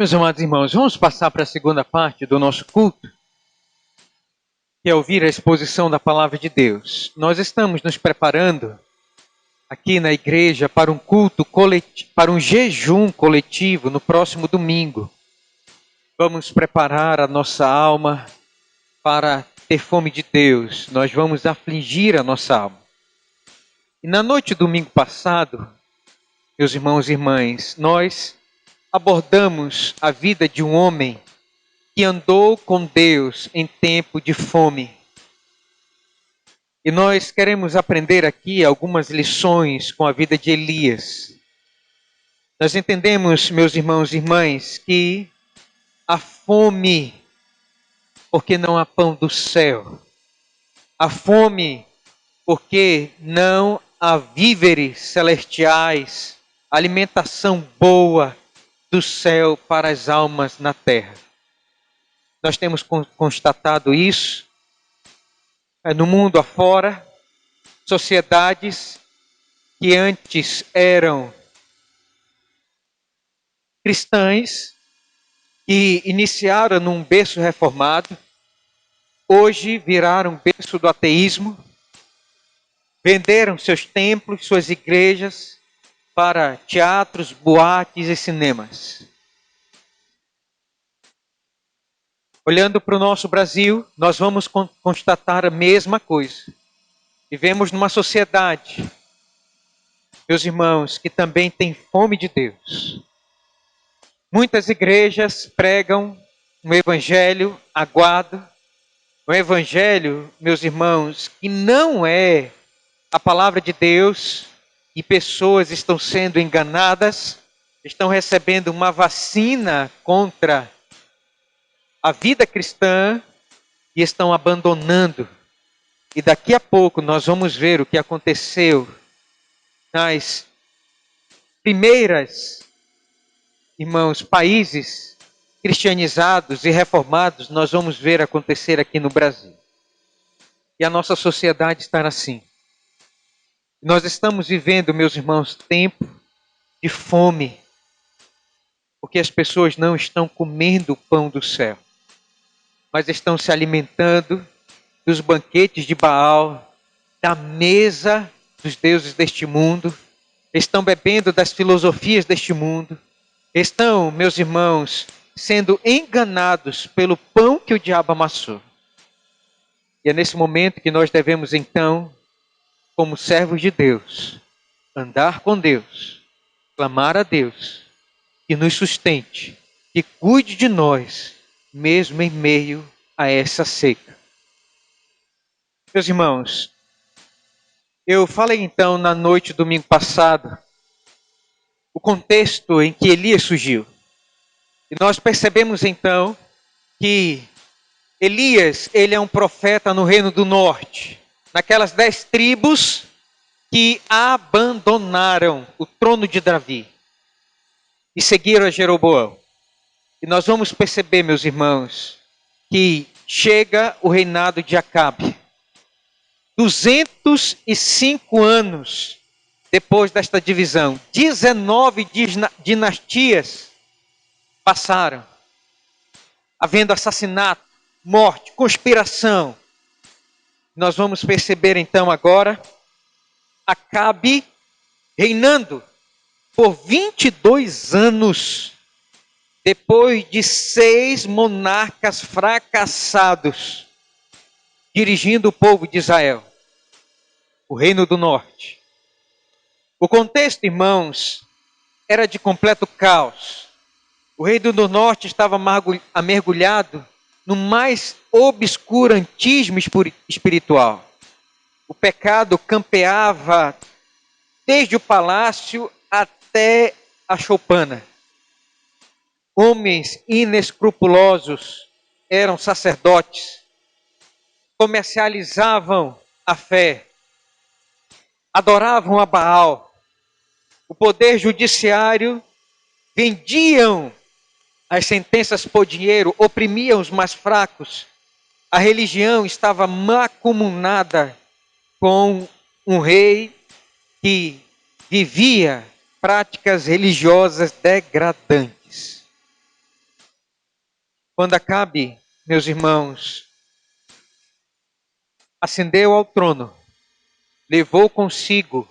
Meus amados irmãos, vamos passar para a segunda parte do nosso culto, que é ouvir a exposição da palavra de Deus. Nós estamos nos preparando aqui na igreja para um culto coletivo, para um jejum coletivo no próximo domingo. Vamos preparar a nossa alma para ter fome de Deus. Nós vamos afligir a nossa alma. E na noite do domingo passado, meus irmãos e irmãs, nós abordamos a vida de um homem que andou com Deus em tempo de fome. E nós queremos aprender aqui algumas lições com a vida de Elias. Nós entendemos, meus irmãos e irmãs, que a fome, porque não há pão do céu. A fome, porque não há víveres celestiais, alimentação boa do céu para as almas na terra. Nós temos constatado isso no mundo afora, sociedades que antes eram cristãs, que iniciaram num berço reformado, hoje viraram berço do ateísmo, venderam seus templos, suas igrejas para teatros, boates e cinemas. Olhando para o nosso Brasil, nós vamos constatar a mesma coisa. Vivemos numa sociedade, meus irmãos, que também tem fome de Deus. Muitas igrejas pregam um evangelho aguado, um evangelho, meus irmãos, que não é a palavra de Deus, e pessoas estão sendo enganadas, estão recebendo uma vacina contra a vida cristã e estão abandonando. E daqui a pouco nós vamos ver o que aconteceu nas primeiras, irmãos, países cristianizados e reformados. Nós vamos ver acontecer aqui no Brasil. E a nossa sociedade está assim. Nós estamos vivendo, meus irmãos, tempo de fome, porque as pessoas não estão comendo o pão do céu, mas estão se alimentando dos banquetes de Baal, da mesa dos deuses deste mundo, estão bebendo das filosofias deste mundo, estão, meus irmãos, sendo enganados pelo pão que o diabo amassou. E é nesse momento que nós devemos, então, como servos de Deus, andar com Deus, clamar a Deus, que nos sustente, que cuide de nós, mesmo em meio a essa seca. Meus irmãos, eu falei então na noite do domingo passado, o contexto em que Elias surgiu. E nós percebemos então que Elias, ele é um profeta no reino do norte, naquelas 10 tribos que abandonaram o trono de Davi e seguiram a Jeroboão. E nós vamos perceber, meus irmãos, que chega o reinado de Acabe. 205 anos depois desta divisão, 19 dinastias passaram, havendo assassinato, morte, conspiração. Nós vamos perceber então agora Acabe reinando por 22 anos, depois de 6 monarcas fracassados, dirigindo o povo de Israel, o reino do norte. O contexto, irmãos, era de completo caos. O reino do norte estava mergulhado no mais obscurantismo espiritual. O pecado campeava desde o palácio até a choupana. Homens inescrupulosos eram sacerdotes, comercializavam a fé, adoravam a Baal. O poder judiciário vendiam as sentenças por dinheiro, oprimiam os mais fracos. A religião estava mancomunada com um rei que vivia práticas religiosas degradantes. Quando Acabe, meus irmãos, ascendeu ao trono, levou consigo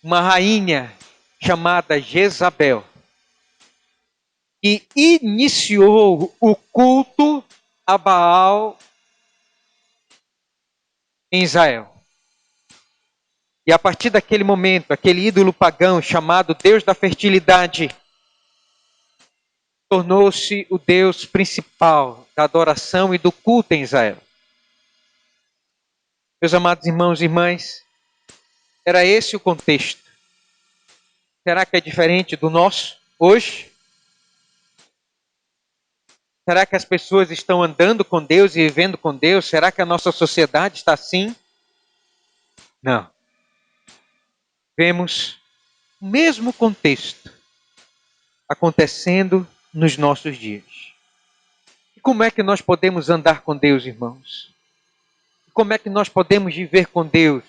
uma rainha chamada Jezabel, que iniciou o culto a Baal em Israel. E a partir daquele momento, aquele ídolo pagão chamado Deus da fertilidade tornou-se o Deus principal da adoração e do culto em Israel. Meus amados irmãos e irmãs, era esse o contexto. Será que é diferente do nosso hoje? Será que as pessoas estão andando com Deus e vivendo com Deus? Será que a nossa sociedade está assim? Não. Vemos o mesmo contexto acontecendo nos nossos dias. E como é que nós podemos andar com Deus, irmãos? Como é que nós podemos viver com Deus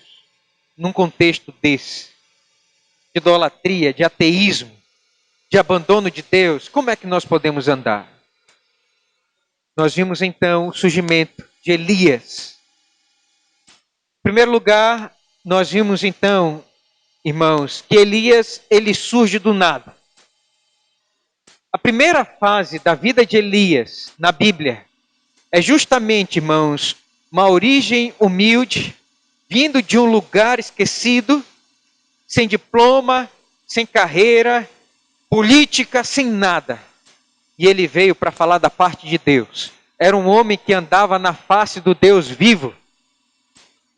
num contexto desse? De idolatria, de ateísmo, de abandono de Deus. Como é que nós podemos andar? Nós vimos então o surgimento de Elias. Em primeiro lugar, nós vimos então, irmãos, que Elias, ele surge do nada. A primeira fase da vida de Elias na Bíblia é justamente, irmãos, uma origem humilde, vindo de um lugar esquecido, sem diploma, sem carreira, política, sem nada. E ele veio para falar da parte de Deus. Era um homem que andava na face do Deus vivo.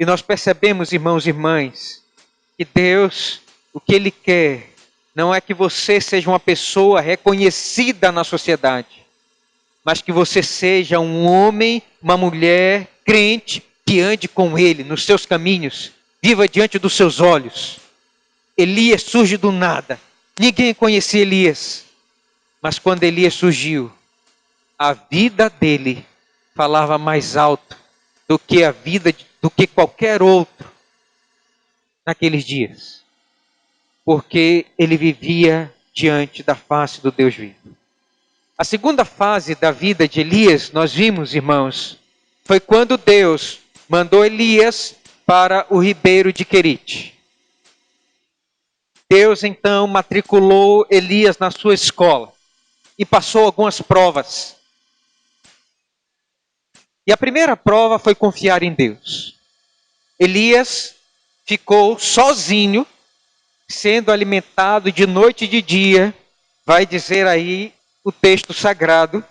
E nós percebemos, irmãos e irmãs, que Deus, o que Ele quer, não é que você seja uma pessoa reconhecida na sociedade, mas que você seja um homem, uma mulher crente que ande com Ele nos seus caminhos, viva diante dos seus olhos. Elias surge do nada. Ninguém conhecia Elias, mas quando Elias surgiu, a vida dele falava mais alto do que a vida do que qualquer outro naqueles dias, porque ele vivia diante da face do Deus vivo. A segunda fase da vida de Elias, nós vimos, irmãos, foi quando Deus mandou Elias para o ribeiro de Querite. Deus então matriculou Elias na sua escola e passou algumas provas. E a primeira prova foi confiar em Deus. Elias ficou sozinho, sendo alimentado de noite e de dia, vai dizer aí o texto sagrado,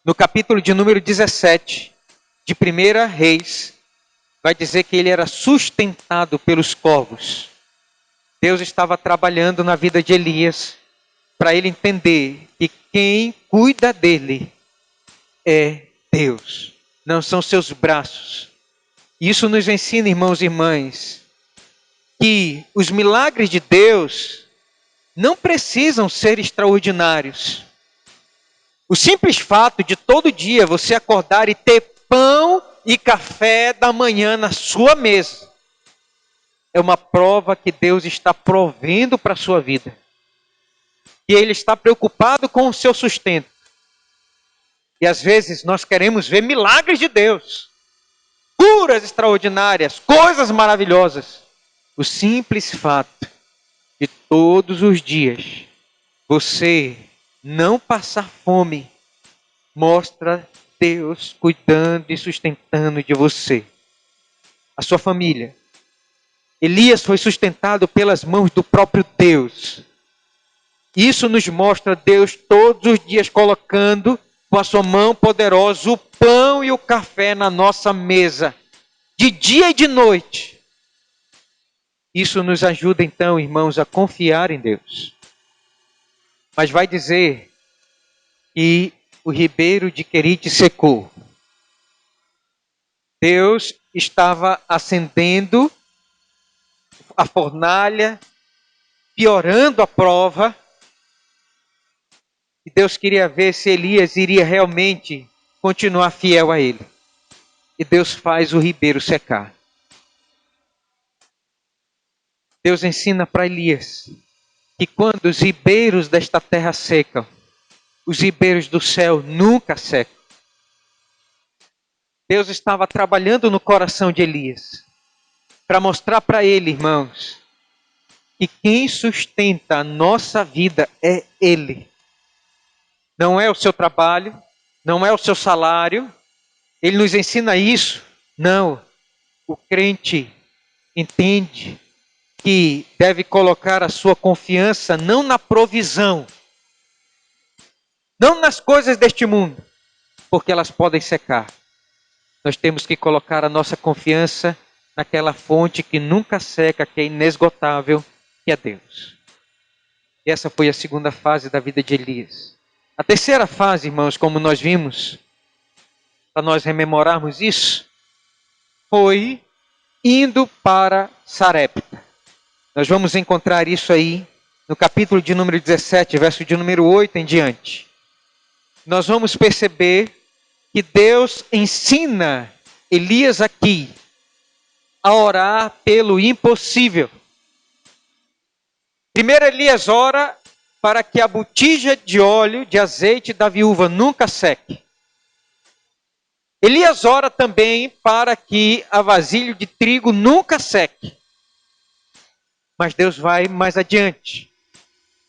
no capítulo de número 17, de 1 Reis, vai dizer que ele era sustentado pelos corvos. Deus estava trabalhando na vida de Elias, para ele entender que quem cuida dele é Deus, não são seus braços. Isso nos ensina, irmãos e irmãs, que os milagres de Deus não precisam ser extraordinários. O simples fato de todo dia você acordar e ter pão e café da manhã na sua mesa é uma prova que Deus está provendo para a sua vida. Que Ele está preocupado com o seu sustento. E às vezes nós queremos ver milagres de Deus, curas extraordinárias, coisas maravilhosas. O simples fato de todos os dias você não passar fome mostra Deus cuidando e sustentando de você, a sua família. Elias foi sustentado pelas mãos do próprio Deus. Isso nos mostra Deus todos os dias colocando com a sua mão poderosa o pão e o café na nossa mesa, de dia e de noite. Isso nos ajuda então, irmãos, a confiar em Deus. Mas vai dizer que o ribeiro de Querite secou. Deus estava acendendo a fornalha, piorando a prova. E Deus queria ver se Elias iria realmente continuar fiel a ele. E Deus faz o ribeiro secar. Deus ensina para Elias que quando os ribeiros desta terra secam, Os ribeiros do céu nunca secam. Deus estava trabalhando no coração de Elias para mostrar para ele, irmãos, que quem sustenta a nossa vida é Ele. Não é o seu trabalho, não é o seu salário. Ele nos ensina isso. Não. O crente entende que deve colocar a sua confiança não na provisão, não nas coisas deste mundo, porque elas podem secar. Nós temos que colocar a nossa confiança naquela fonte que nunca seca, que é inesgotável, que é Deus. E essa foi a segunda fase da vida de Elias. A terceira fase, irmãos, como nós vimos, para nós rememorarmos isso, foi indo para Sarepta. Nós vamos encontrar isso aí no capítulo de número 17, verso de número 8 em diante. Nós vamos perceber que Deus ensina Elias aqui a orar pelo impossível. Primeiro Elias ora para que a botija de óleo, de azeite da viúva nunca seque. Elias ora também para que a vasilha de trigo nunca seque. Mas Deus vai mais adiante.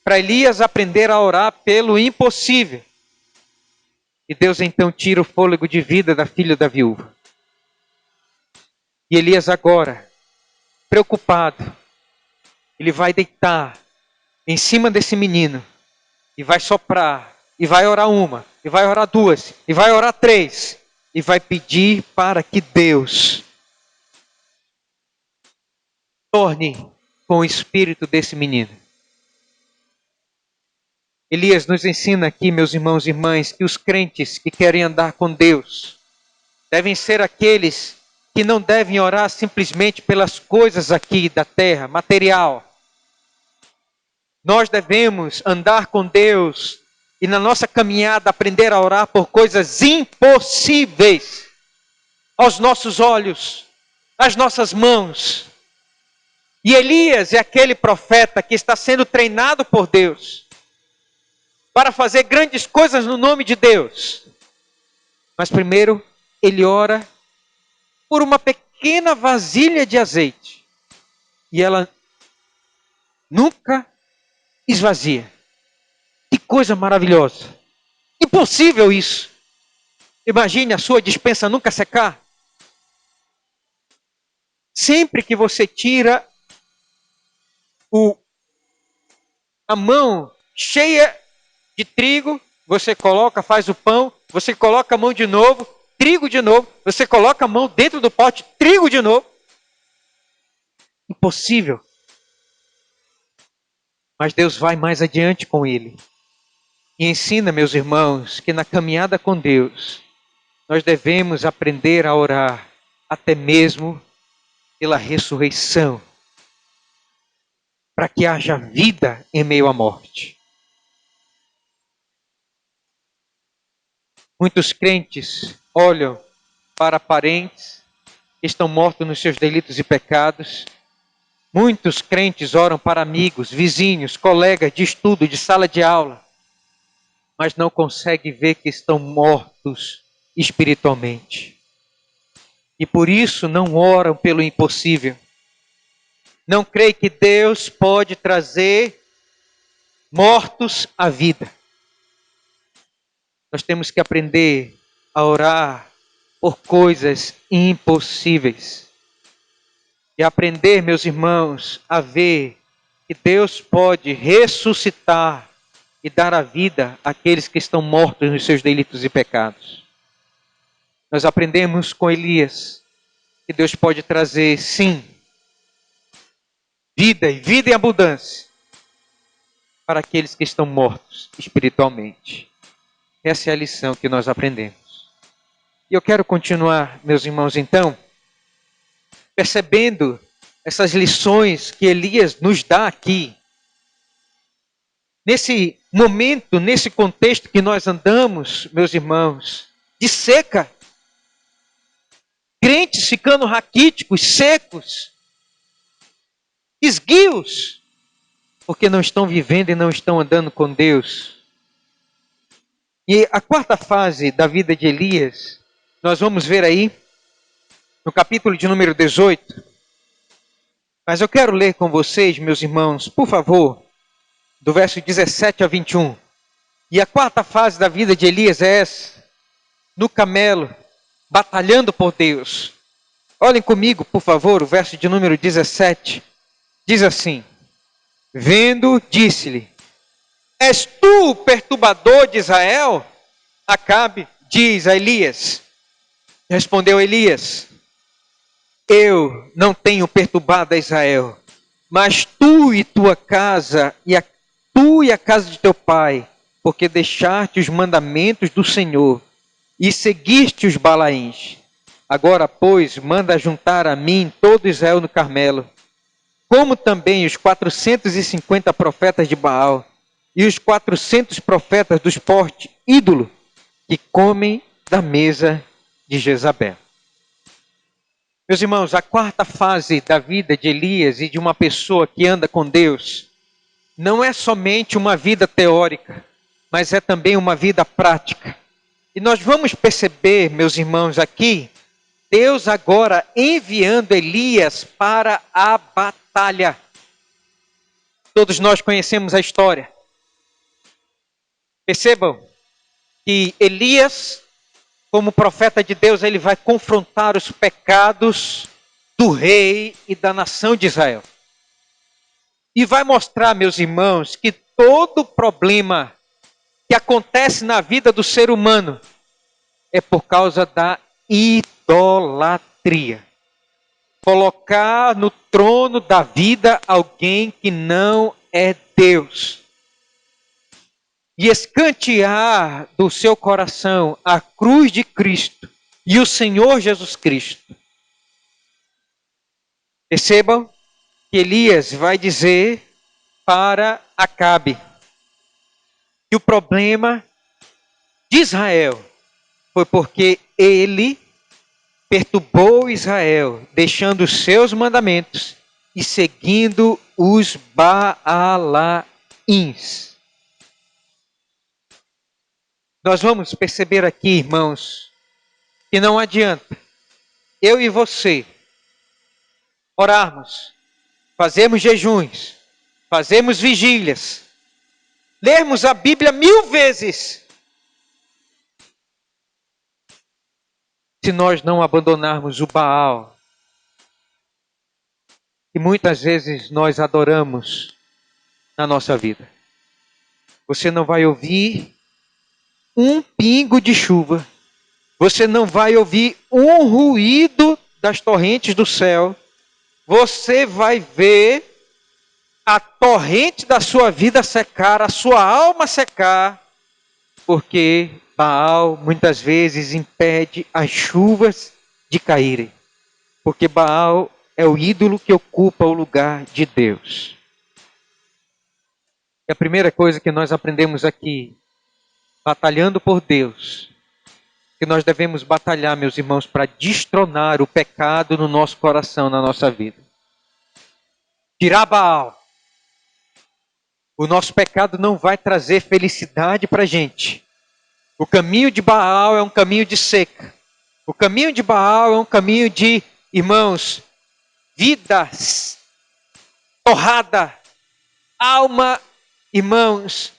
Para Elias aprender a orar pelo impossível. E Deus então tira o fôlego de vida da filha da viúva. E Elias agora, preocupado, ele vai deitar em cima desse menino. E vai soprar. E vai orar uma. E vai orar duas. E vai orar três. E vai pedir para que Deus torne com o espírito desse menino. Elias nos ensina aqui, meus irmãos e irmãs, que os crentes que querem andar com Deus devem ser aqueles que não devem orar simplesmente pelas coisas aqui da terra, material. Nós devemos andar com Deus e na nossa caminhada aprender a orar por coisas impossíveis aos nossos olhos, às nossas mãos. E Elias é aquele profeta que está sendo treinado por Deus para fazer grandes coisas no nome de Deus. Mas primeiro, ele ora por uma pequena vasilha de azeite. E ela nunca esvazia. Que coisa maravilhosa. Impossível isso. Imagine a sua despensa nunca secar. Sempre que você tira a mão cheia de trigo, você coloca, faz o pão, você coloca a mão de novo, trigo de novo, você coloca a mão dentro do pote, trigo de novo. Impossível. Mas Deus vai mais adiante com ele. E ensina, meus irmãos, que na caminhada com Deus, nós devemos aprender a orar até mesmo pela ressurreição, para que haja vida em meio à morte. Muitos crentes olham para parentes que estão mortos nos seus delitos e pecados. Muitos crentes oram para amigos, vizinhos, colegas de estudo, de sala de aula, mas não conseguem ver que estão mortos espiritualmente. E por isso não oram pelo impossível. Não creem que Deus pode trazer mortos à vida. Nós temos que aprender a orar por coisas impossíveis. E aprender, meus irmãos, a ver que Deus pode ressuscitar e dar a vida àqueles que estão mortos nos seus delitos e pecados. Nós aprendemos com Elias que Deus pode trazer, sim, vida e vida em abundância para aqueles que estão mortos espiritualmente. Essa é a lição que nós aprendemos. E eu quero continuar, meus irmãos, então, percebendo essas lições que Elias nos dá aqui. Nesse momento, nesse contexto que nós andamos, meus irmãos, de seca. Crentes ficando raquíticos, secos, esguios, porque não estão vivendo e não estão andando com Deus. E a quarta fase da vida de Elias, nós vamos ver aí no capítulo de número 18. Mas eu quero ler com vocês, meus irmãos, por favor, do verso 17 a 21. E a quarta fase da vida de Elias é essa, no camelo, batalhando por Deus. Olhem comigo, por favor, o verso de número 17. Diz assim: Vendo, disse-lhe: És tu o perturbador de Israel? Acabe diz a Elias. Respondeu Elias: Eu não tenho perturbado a Israel, mas tu e tua casa, tu e a casa de teu pai, porque deixaste os mandamentos do Senhor e seguiste os Balaíns. Agora, pois, manda juntar a mim todo Israel no Carmelo, como também os 450 profetas de Baal e os 400 profetas do esporte ídolo que comem da mesa de Jezabel. Meus irmãos, a quarta fase da vida de Elias e de uma pessoa que anda com Deus não é somente uma vida teórica, mas é também uma vida prática. E nós vamos perceber, meus irmãos, aqui, Deus agora enviando Elias para a batalha. Todos nós conhecemos a história. Percebam que Elias, como profeta de Deus, ele vai confrontar os pecados do rei e da nação de Israel. E vai mostrar, meus irmãos, que todo problema que acontece na vida do ser humano é por causa da idolatria. Colocar no trono da vida alguém que não é Deus. E escantear do seu coração a cruz de Cristo e o Senhor Jesus Cristo. Percebam que Elias vai dizer para Acabe que o problema de Israel foi porque ele perturbou Israel, deixando os seus mandamentos e seguindo os Baalaíns. Nós vamos perceber aqui, irmãos, que não adianta eu e você orarmos, fazermos jejuns, fazermos vigílias, lermos a Bíblia 1000 vezes, se nós não abandonarmos o Baal, que muitas vezes nós adoramos na nossa vida. Você não vai ouvir um pingo de chuva, você não vai ouvir um ruído das torrentes do céu, você vai ver a torrente da sua vida secar, a sua alma secar, porque Baal muitas vezes impede as chuvas de caírem, porque Baal é o ídolo que ocupa o lugar de Deus. E a primeira coisa que nós aprendemos aqui, batalhando por Deus, que nós devemos batalhar, meus irmãos, para destronar o pecado no nosso coração, na nossa vida. Tirar Baal. O nosso pecado não vai trazer felicidade para a gente. O caminho de Baal é um caminho de seca. O caminho de Baal é um caminho de, irmãos, vida torrada, alma, irmãos,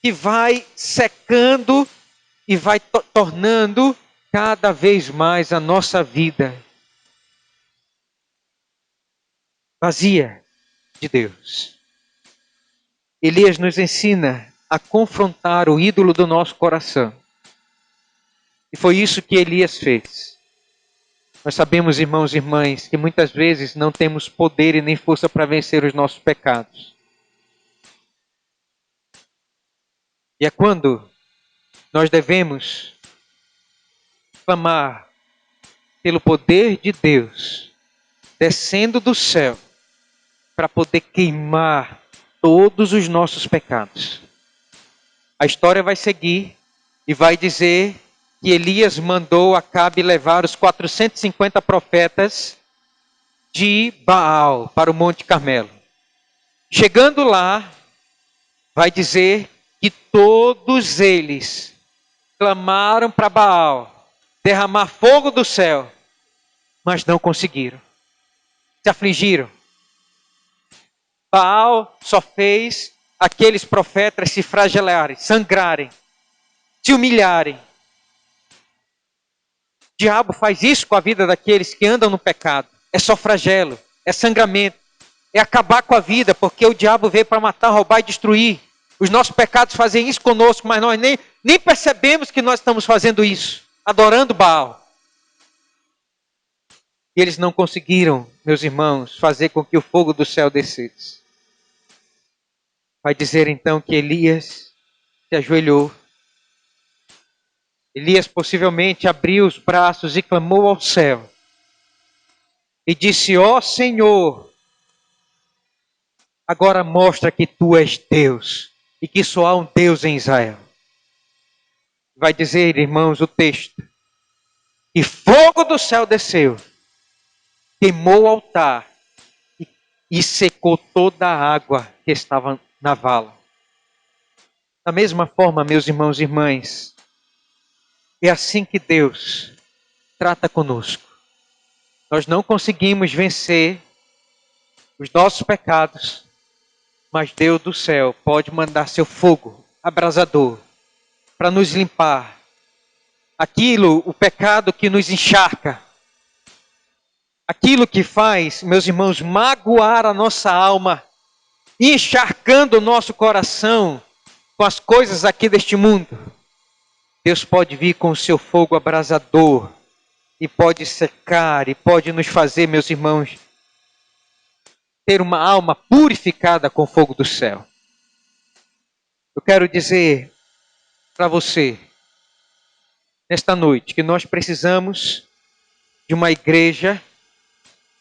que vai secando e vai tornando cada vez mais a nossa vida vazia de Deus. Elias nos ensina a confrontar o ídolo do nosso coração. E foi isso que Elias fez. Nós sabemos, irmãos e irmãs, que muitas vezes não temos poder e nem força para vencer os nossos pecados. E é quando nós devemos clamar pelo poder de Deus, descendo do céu, para poder queimar todos os nossos pecados. A história vai seguir e vai dizer que Elias mandou Acabe levar os 450 profetas de Baal para o Monte Carmelo. Chegando lá, vai dizer que todos eles clamaram para Baal derramar fogo do céu, mas não conseguiram. Se afligiram. Baal só fez aqueles profetas se flagelarem, sangrarem, se humilharem. O diabo faz isso com a vida daqueles que andam no pecado. É só flagelo, é sangramento, é acabar com a vida, porque o diabo veio para matar, roubar e destruir. Os nossos pecados fazem isso conosco, mas nós nem percebemos que nós estamos fazendo isso, adorando Baal. E eles não conseguiram, meus irmãos, fazer com que o fogo do céu descesse. Vai dizer então que Elias se ajoelhou. Elias possivelmente abriu os braços e clamou ao céu. E disse: ó Senhor, agora mostra que tu és Deus e que só há um Deus em Israel. Vai dizer, irmãos, o texto: e fogo do céu desceu, queimou o altar e secou toda a água que estava na vala. Da mesma forma, meus irmãos e irmãs, é assim que Deus trata conosco. Nós não conseguimos vencer os nossos pecados, mas Deus do céu pode mandar seu fogo abrasador para nos limpar. Aquilo, o pecado que nos encharca, aquilo que faz, meus irmãos, magoar a nossa alma, encharcando o nosso coração com as coisas aqui deste mundo. Deus pode vir com o seu fogo abrasador e pode secar e pode nos fazer, meus irmãos, ter uma alma purificada com o fogo do céu. Eu quero dizer para você, nesta noite, que nós precisamos de uma igreja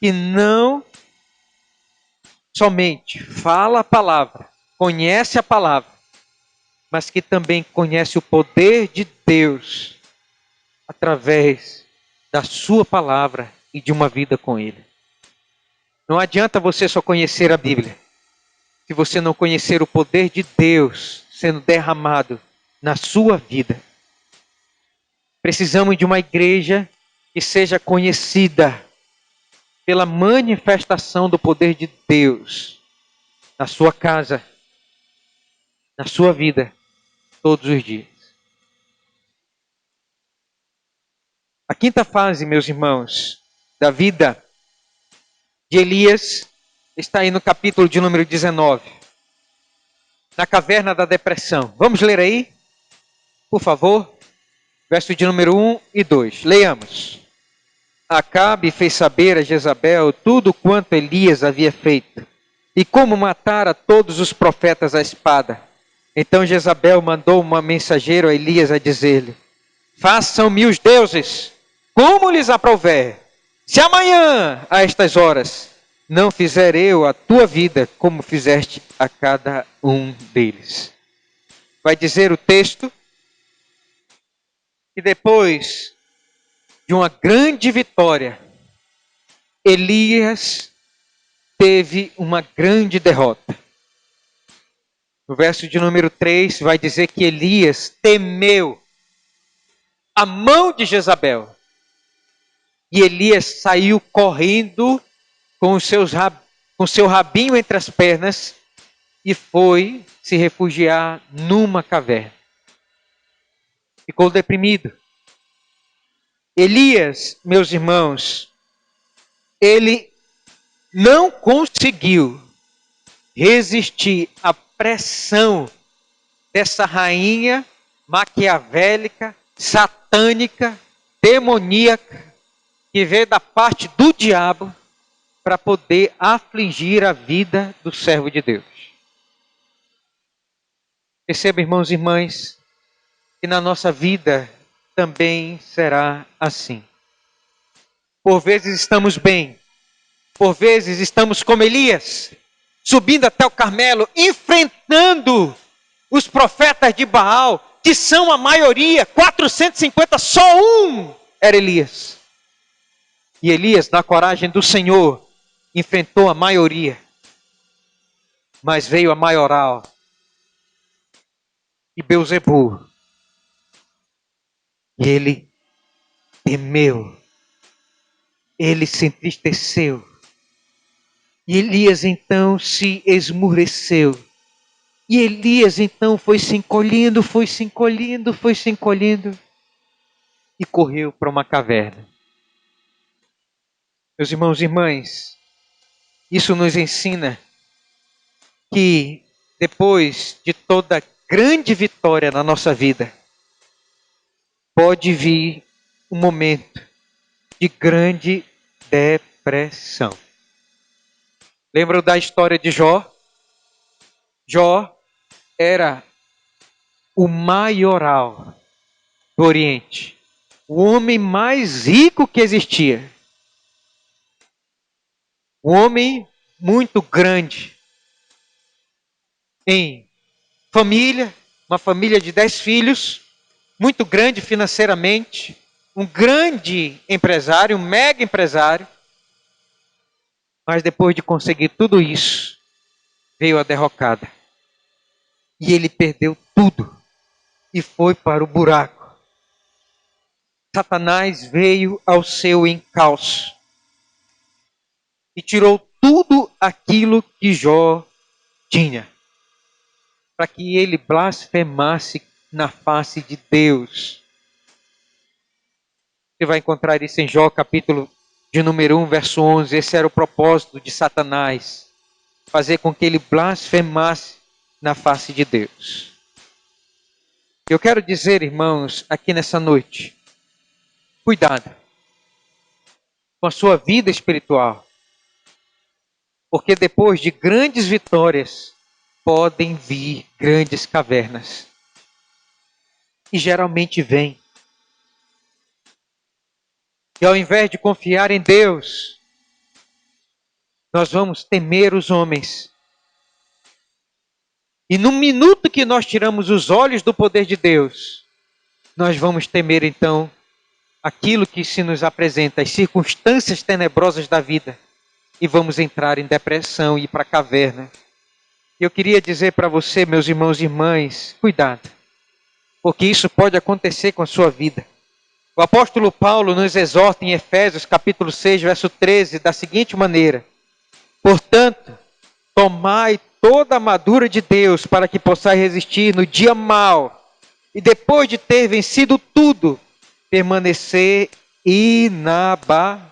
que não somente fala a palavra, conhece a palavra, mas que também conhece o poder de Deus através da sua palavra e de uma vida com Ele. Não adianta você só conhecer a Bíblia, se você não conhecer o poder de Deus sendo derramado na sua vida. Precisamos de uma igreja que seja conhecida pela manifestação do poder de Deus na sua casa, na sua vida, todos os dias. A quinta fase, meus irmãos, da vida de Elias está aí no capítulo de número 19, na caverna da depressão. Vamos ler aí, por favor, verso de número 1 e 2. Leiamos. Acabe fez saber a Jezabel tudo quanto Elias havia feito, e como matara todos os profetas à espada. Então Jezabel mandou uma mensageiro a Elias a dizer-lhe: façam-me os deuses, como lhes aprouver, se amanhã, a estas horas, não fizer eu a tua vida como fizeste a cada um deles. Vai dizer o texto que depois de uma grande vitória, Elias teve uma grande derrota. No verso de número 3 vai dizer que Elias temeu a mão de Jezabel. E Elias saiu correndo com seu rabinho entre as pernas e foi se refugiar numa caverna. Ficou deprimido. Elias, meus irmãos, ele não conseguiu resistir à pressão dessa rainha maquiavélica, satânica, demoníaca, que veio da parte do diabo para poder afligir a vida do servo de Deus. Perceba, irmãos e irmãs, que na nossa vida também será assim. Por vezes estamos bem, por vezes estamos como Elias, subindo até o Carmelo, enfrentando os profetas de Baal, que são a maioria, 450, só um era Elias. E Elias, na coragem do Senhor, enfrentou a maioria, mas veio a maioral e Beuzebu E ele temeu, ele se entristeceu. E Elias então se esmureceu. E Elias então foi se encolhendo, foi se encolhendo, foi se encolhendo e correu para uma caverna. Meus irmãos e irmãs, isso nos ensina que depois de toda grande vitória na nossa vida, pode vir um momento de grande depressão. Lembram da história de Jó? Jó era o maioral do Oriente, o homem mais rico que existia, um homem muito grande em família, uma família de 10 filhos, muito grande financeiramente, um grande empresário, um mega empresário. Mas depois de conseguir tudo isso, veio a derrocada. E ele perdeu tudo e foi para o buraco. Satanás veio ao seu encalço e tirou tudo aquilo que Jó tinha, para que ele blasfemasse na face de Deus. Você vai encontrar isso em Jó, capítulo de número 1, verso 11. Esse era o propósito de Satanás, fazer com que ele blasfemasse na face de Deus. Eu quero dizer, irmãos, aqui nessa noite, cuidado com a sua vida espiritual, porque depois de grandes vitórias, podem vir grandes cavernas. E geralmente vem. E ao invés de confiar em Deus, nós vamos temer os homens. E no minuto que nós tiramos os olhos do poder de Deus, nós vamos temer então aquilo que se nos apresenta, as circunstâncias tenebrosas da vida. E vamos entrar em depressão e ir para a caverna. E eu queria dizer para você, meus irmãos e irmãs, cuidado, porque isso pode acontecer com a sua vida. O apóstolo Paulo nos exorta em Efésios capítulo 6, verso 13, da seguinte maneira: portanto, tomai toda a armadura de Deus para que possais resistir no dia mau, e depois de ter vencido tudo, permanecer inabaláveis.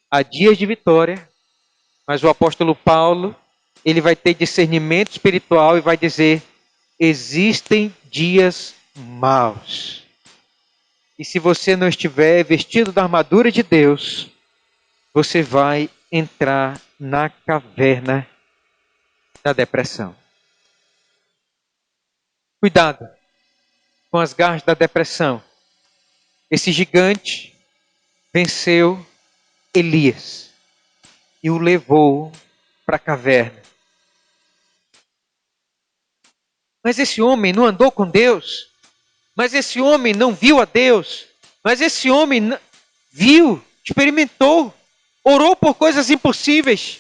Há dias de vitória, mas o apóstolo Paulo, ele vai ter discernimento espiritual e vai dizer: existem dias maus. E se você não estiver vestido da armadura de Deus, você vai entrar na caverna da depressão. Cuidado com as garras da depressão. Esse gigante venceu Elias e o levou para a caverna. Mas esse homem não andou com Deus. Mas esse homem não viu a Deus. Mas esse homem viu, experimentou, orou por coisas impossíveis.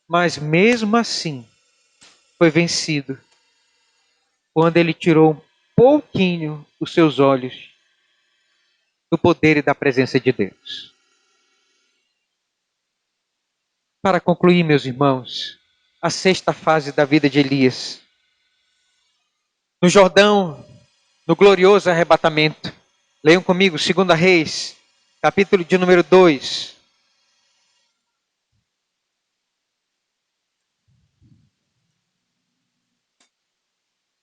Mas mesmo assim, foi vencido quando ele tirou um pouquinho os seus olhos do poder e da presença de Deus. Para concluir, meus irmãos, a sexta fase da vida de Elias. No Jordão, no glorioso arrebatamento. Leiam comigo, 2 Reis, capítulo de número 2.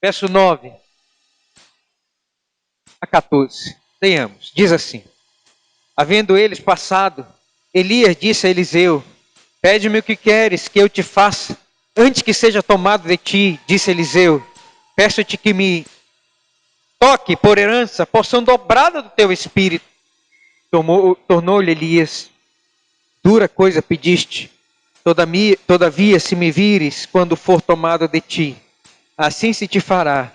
Verso 9 a 14. Leiamos. Diz assim: havendo eles passado, Elias disse a Eliseu: pede-me o que queres que eu te faça, antes que seja tomado de ti. Disse Eliseu: peço-te que me toque por herança, porção dobrada do teu espírito. Tornou-lhe Elias: dura coisa pediste, todavia se me vires quando for tomado de ti, assim se te fará.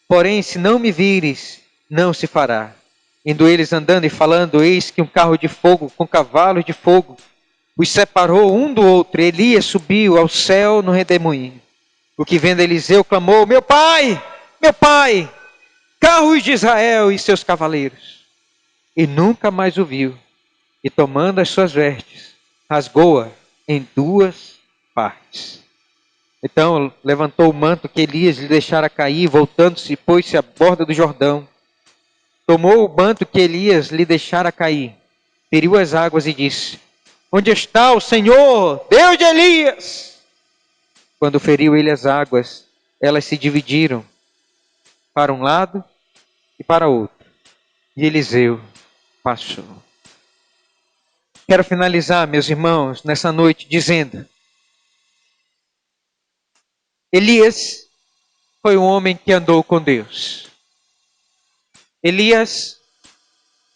Porém, se não me vires, não se fará. Indo eles andando e falando, eis que um carro de fogo com cavalos de fogo os separou um do outro. Elias subiu ao céu no redemoinho. O que vendo Eliseu clamou: meu pai, meu pai, carros de Israel e seus cavaleiros. E nunca mais o viu. E tomando as suas vestes, rasgou-a em duas partes. Então levantou o manto que Elias lhe deixara cair, voltando-se, pôs-se à borda do Jordão. Tomou o manto que Elias lhe deixara cair, feriu as águas e disse: Onde está o Senhor, Deus de Elias? Quando feriu ele as águas, elas se dividiram para um lado e para outro. E Eliseu passou. Quero finalizar, meus irmãos, nessa noite dizendo: Elias foi um homem que andou com Deus. Elias,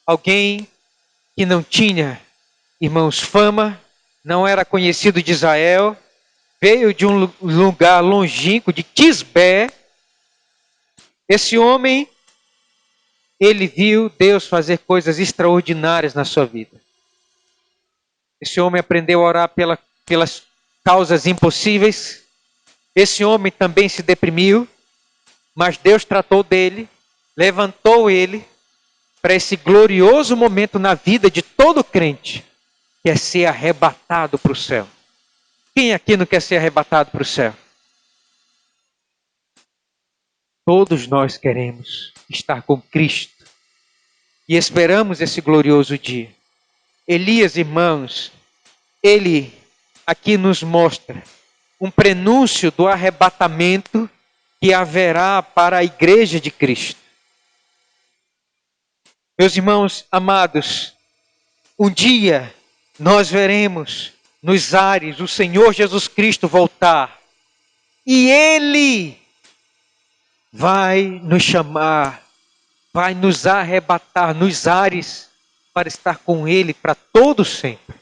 alguém que não tinha, irmãos, fama, não era conhecido de Israel, veio de um lugar longínquo, de Tisbé. Esse homem, ele viu Deus fazer coisas extraordinárias na sua vida. Esse homem aprendeu a orar pelas causas impossíveis. Esse homem também se deprimiu, mas Deus tratou dele, levantou ele para esse glorioso momento na vida de todo crente, que é ser arrebatado para o céu. Quem aqui não quer ser arrebatado para o céu? Todos nós queremos estar com Cristo e esperamos esse glorioso dia. Elias, irmãos, ele aqui nos mostra um prenúncio do arrebatamento que haverá para a igreja de Cristo. Meus irmãos amados, um dia nós veremos nos ares o Senhor Jesus Cristo voltar e Ele vai nos chamar, vai nos arrebatar nos ares para estar com Ele para todo sempre.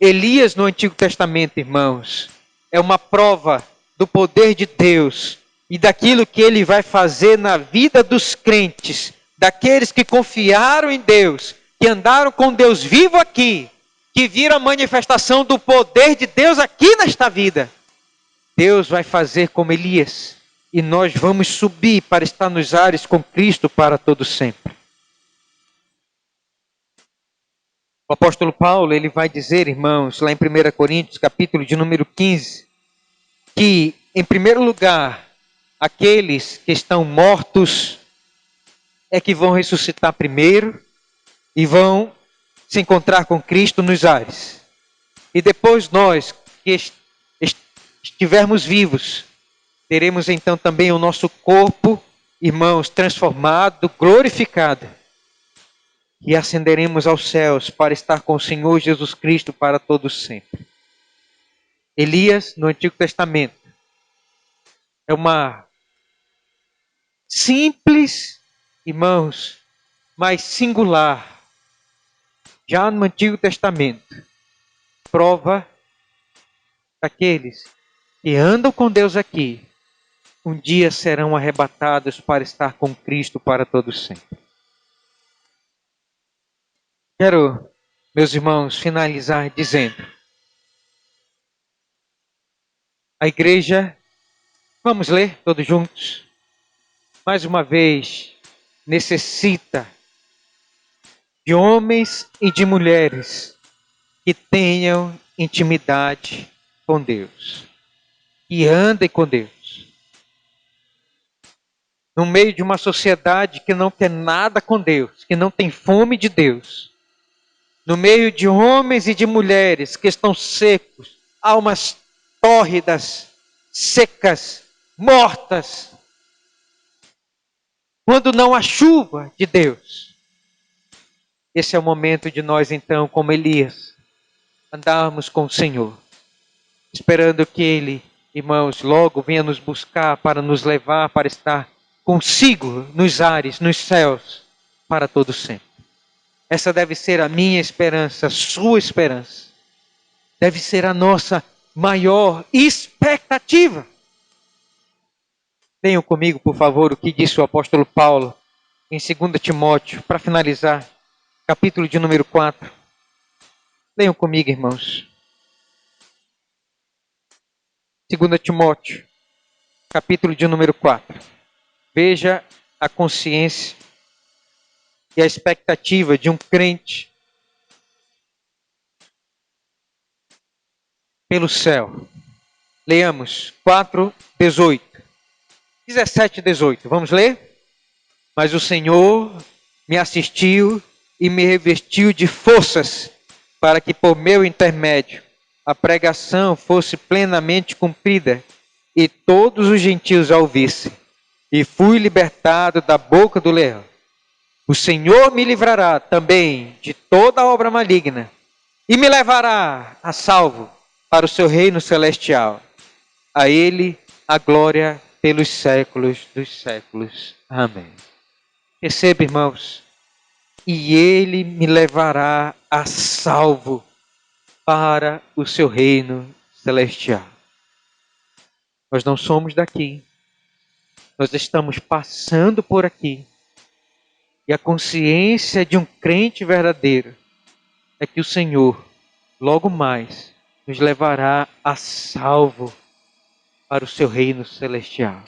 Elias no Antigo Testamento, irmãos, é uma prova do poder de Deus e daquilo que Ele vai fazer na vida dos crentes, daqueles que confiaram em Deus, que andaram com Deus vivo aqui, que viram a manifestação do poder de Deus aqui nesta vida. Deus vai fazer como Elias e nós vamos subir para estar nos ares com Cristo para todo sempre. O apóstolo Paulo, ele vai dizer, irmãos, lá em 1 Coríntios, capítulo de número 15, que, em primeiro lugar, aqueles que estão mortos é que vão ressuscitar primeiro e vão se encontrar com Cristo nos ares. E depois nós, que estivermos vivos, teremos então também o nosso corpo, irmãos, transformado, glorificado. E ascenderemos aos céus para estar com o Senhor Jesus Cristo para todos sempre. Elias, no Antigo Testamento, é uma simples, irmãos, mas singular, já no Antigo Testamento, prova daqueles que andam com Deus aqui, um dia serão arrebatados para estar com Cristo para todos sempre. Quero, meus irmãos, finalizar dizendo: a igreja, vamos ler todos juntos, mais uma vez, necessita de homens e de mulheres que tenham intimidade com Deus, que andem com Deus. No meio de uma sociedade que não quer nada com Deus, que não tem fome de Deus, no meio de homens e de mulheres que estão secos, almas tórridas, secas, mortas, quando não há chuva de Deus, esse é o momento de nós então, como Elias, andarmos com o Senhor, esperando que Ele, irmãos, logo venha nos buscar para nos levar para estar consigo nos ares, nos céus, para todo sempre. Essa deve ser a minha esperança, a sua esperança. Deve ser a nossa maior expectativa. Leiam comigo, por favor, o que disse o apóstolo Paulo em 2 Timóteo, para finalizar, capítulo de número 4. Leiam comigo, irmãos. 2 Timóteo, capítulo de número 4. Veja a consciência e a expectativa de um crente pelo céu. Leamos 4:18. 17:18. Vamos ler? Mas o Senhor me assistiu e me revestiu de forças para que por meu intermédio a pregação fosse plenamente cumprida e todos os gentios a ouvissem. E fui libertado da boca do leão. O Senhor me livrará também de toda obra maligna e me levará a salvo para o seu reino celestial. A Ele a glória pelos séculos dos séculos. Amém. Receba, irmãos, e Ele me levará a salvo para o seu reino celestial. Nós não somos daqui, nós estamos passando por aqui. E a consciência de um crente verdadeiro é que o Senhor, logo mais, nos levará a salvo para o seu reino celestial.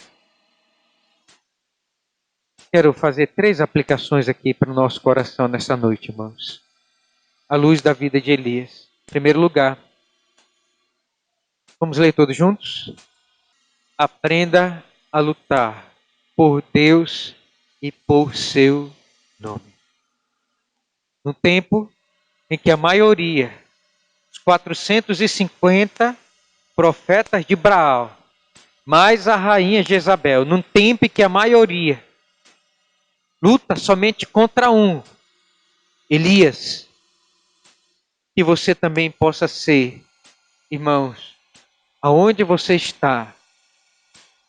Quero fazer 3 aplicações aqui para o nosso coração nessa noite, irmãos. À luz da vida de Elias. Em primeiro lugar, vamos ler todos juntos? Aprenda a lutar por Deus e por seu nome. No tempo em que a maioria, os 450 profetas de Baal, mais a rainha Jezabel, num tempo em que a maioria luta somente contra um, Elias, que você também possa ser, irmãos, aonde você está,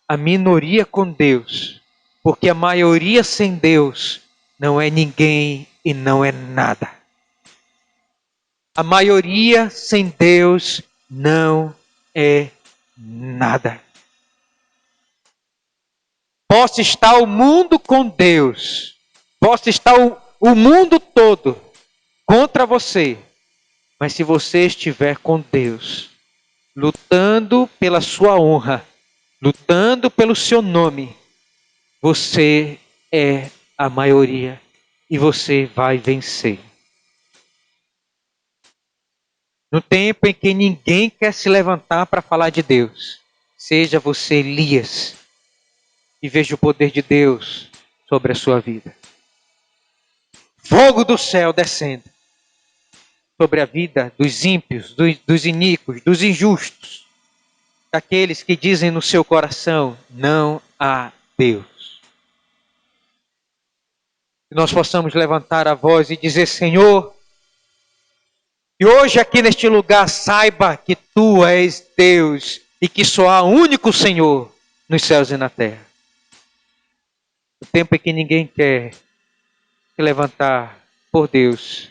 a minoria com Deus, porque a maioria sem Deus não é ninguém e não é nada. A maioria sem Deus não é nada. Possa estar o mundo com Deus, possa estar o mundo todo contra você, mas se você estiver com Deus, lutando pela sua honra, lutando pelo seu nome, você é a maioria e você vai vencer. No tempo em que ninguém quer se levantar para falar de Deus, seja você Elias e veja o poder de Deus sobre a sua vida. Fogo do céu descendo sobre a vida dos ímpios, dos iníquos, dos injustos, daqueles que dizem no seu coração, não há Deus. Que nós possamos levantar a voz e dizer, Senhor, e hoje aqui neste lugar saiba que Tu és Deus e que só há um único Senhor nos céus e na terra. O tempo em que ninguém quer se levantar por Deus,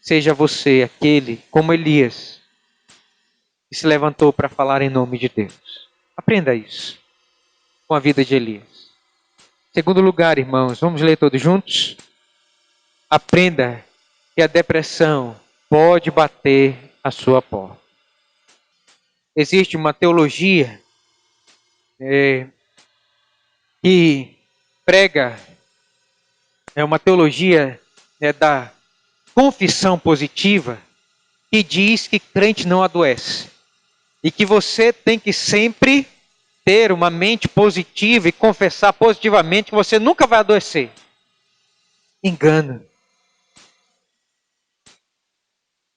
seja você aquele, como Elias, que se levantou para falar em nome de Deus. Aprenda isso com a vida de Elias. Segundo lugar, irmãos, vamos ler todos juntos? Aprenda que a depressão pode bater a sua porta. Existe uma teologia que prega, é uma teologia da confissão positiva, que diz que crente não adoece. E que você tem que sempre ter uma mente positiva e confessar positivamente que você nunca vai adoecer. Engano.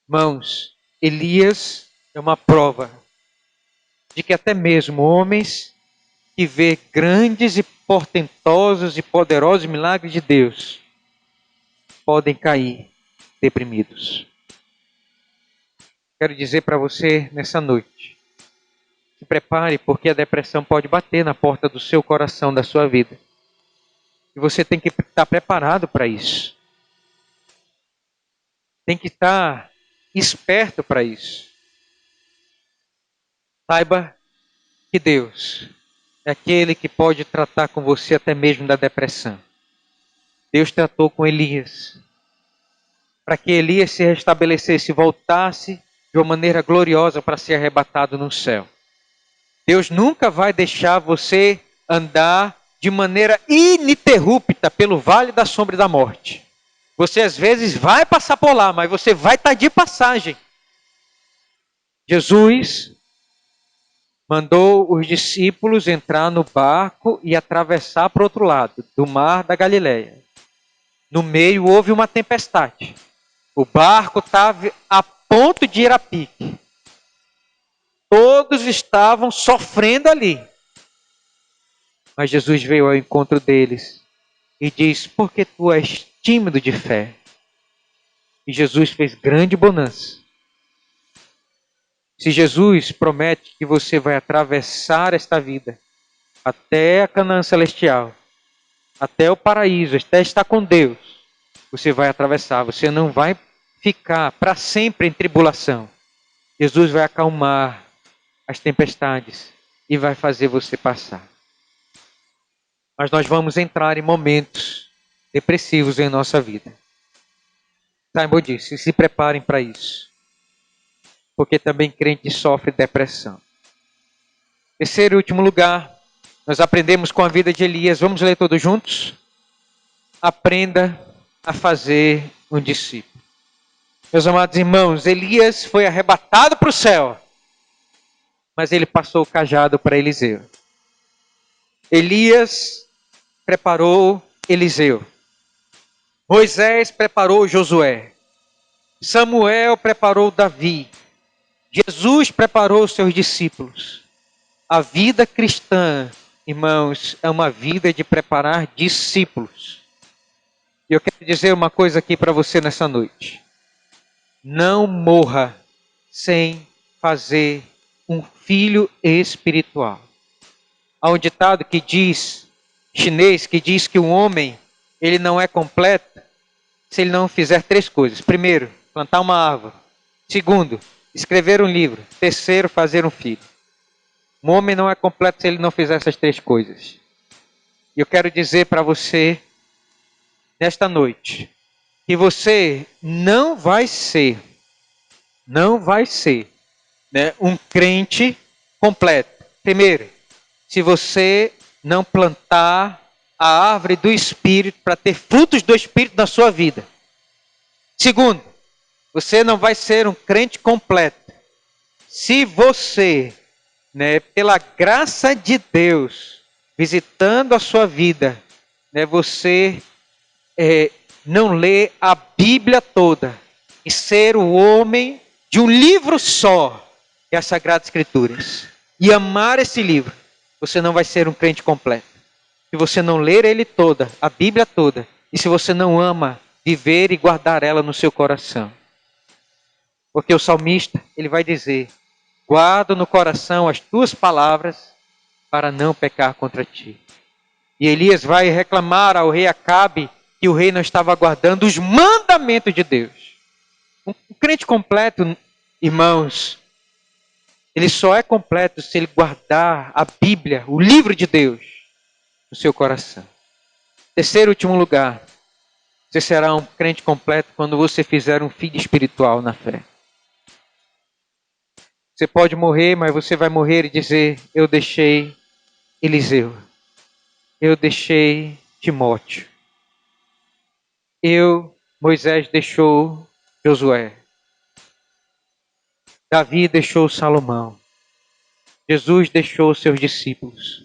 Irmãos, Elias é uma prova de que até mesmo homens que vê grandes e portentosos e poderosos milagres de Deus podem cair deprimidos. Quero dizer para você nessa noite, se prepare porque a depressão pode bater na porta do seu coração, da sua vida. E você tem que estar preparado para isso. Tem que estar esperto para isso. Saiba que Deus é aquele que pode tratar com você até mesmo da depressão. Deus tratou com Elias, para que Elias se restabelecesse e voltasse de uma maneira gloriosa para ser arrebatado no céu. Deus nunca vai deixar você andar de maneira ininterrupta pelo vale da sombra e da morte. Você às vezes vai passar por lá, mas você vai estar de passagem. Jesus mandou os discípulos entrar no barco e atravessar para o outro lado, do mar da Galileia. No meio houve uma tempestade. O barco estava a ponto de ir a pique. Todos estavam sofrendo ali. Mas Jesus veio ao encontro deles e diz: por que tu és tímido de fé? E Jesus fez grande bonança. Se Jesus promete que você vai atravessar esta vida até a Canaã celestial, até o paraíso, até estar com Deus, você vai atravessar. Você não vai ficar para sempre em tribulação. Jesus vai acalmar as tempestades e vai fazer você passar. Mas nós vamos entrar em momentos depressivos em nossa vida. Simon disse, se preparem para isso. Porque também crente sofre depressão. Terceiro e último lugar, nós aprendemos com a vida de Elias. Vamos ler todos juntos? Aprenda a fazer um discípulo. Meus amados irmãos, Elias foi arrebatado para o céu, mas ele passou o cajado para Eliseu. Elias preparou Eliseu. Moisés preparou Josué. Samuel preparou Davi. Jesus preparou os seus discípulos. A vida cristã, irmãos, é uma vida de preparar discípulos. E eu quero dizer uma coisa aqui para você nessa noite. Não morra sem fazer um filho espiritual. Há um ditado que diz, chinês, que diz que o homem, ele não é completo se ele não fizer três coisas. Primeiro, plantar uma árvore. Segundo, escrever um livro. Terceiro, fazer um filho. Um homem não é completo se ele não fizer essas três coisas. E eu quero dizer para você, nesta noite, que você não vai ser, né, um crente completo. Primeiro, se você não plantar a árvore do Espírito para ter frutos do Espírito na sua vida. Segundo, você não vai ser um crente completo se você, né, pela graça de Deus, visitando a sua vida, né, você não lê a Bíblia toda e ser o homem de um livro só, que é as Sagradas Escrituras, e amar esse livro, você não vai ser um crente completo. Se você não ler ele toda, a Bíblia toda, e se você não ama viver e guardar ela no seu coração. Porque o salmista, ele vai dizer, guardo no coração as tuas palavras para não pecar contra ti. E Elias vai reclamar ao rei Acabe que o rei não estava guardando os mandamentos de Deus. Um crente completo, irmãos, ele só é completo se ele guardar a Bíblia, o livro de Deus, no seu coração. Terceiro e último lugar, você será um crente completo quando você fizer um filho espiritual na fé. Você pode morrer, mas você vai morrer e dizer, eu deixei Eliseu. Eu deixei Timóteo. Moisés deixou Josué. Davi deixou Salomão. Jesus deixou seus discípulos.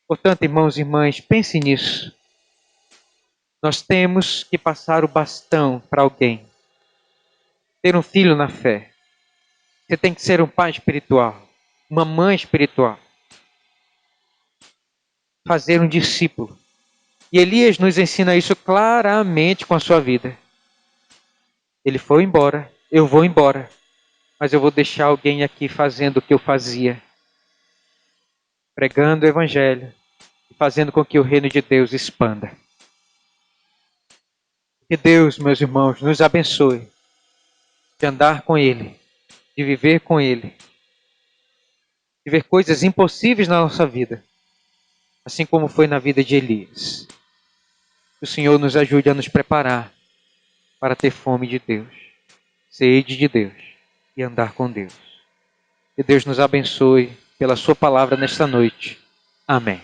Portanto, irmãos e irmãs, pense nisso. Nós temos que passar o bastão para alguém. Ter um filho na fé. Você tem que ser um pai espiritual, uma mãe espiritual. Fazer um discípulo. E Elias nos ensina isso claramente com a sua vida. Ele foi embora, eu vou embora, mas eu vou deixar alguém aqui fazendo o que eu fazia. Pregando o evangelho e fazendo com que o reino de Deus expanda. Que Deus, meus irmãos, nos abençoe de andar com Ele, de viver com Ele, de ver coisas impossíveis na nossa vida, assim como foi na vida de Elias. Que o Senhor nos ajude a nos preparar para ter fome de Deus, sede de Deus e andar com Deus. Que Deus nos abençoe pela sua palavra nesta noite. Amém.